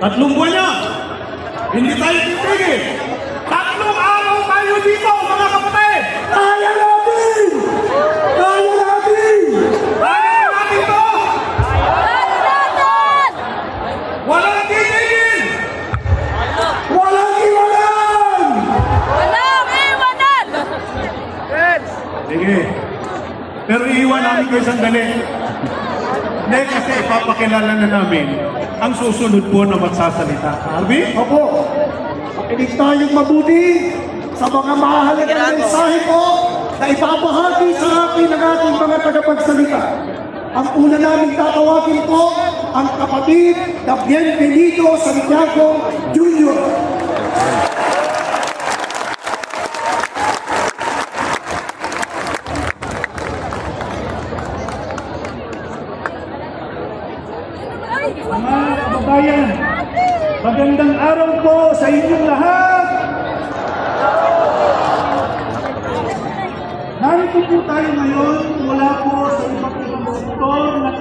3 buwan na. Hindi tayo titigil. 3 araw tayo dito, mga kapatid. Kaya natin! Kaya natin! Kaya natin to. Walang titigil. Walang iwanan! Sige. Pero iiwan namin kayo sandali. Hindi, kasi ipapakilala na namin ang susunod po na magsasalita. Albi? Opo, makinig tayong mabuti sa mga mahalagang mensahe ko na ipapahagi sa akin ng ating mga tagapagsalita. Ang una namin tatawagin po ang kapatid na Bienvenido Santiago Jr. Mga kababayan, magandang araw po sa inyong lahat. Narito po tayo ngayon mula po sa iba't ibang sektor ng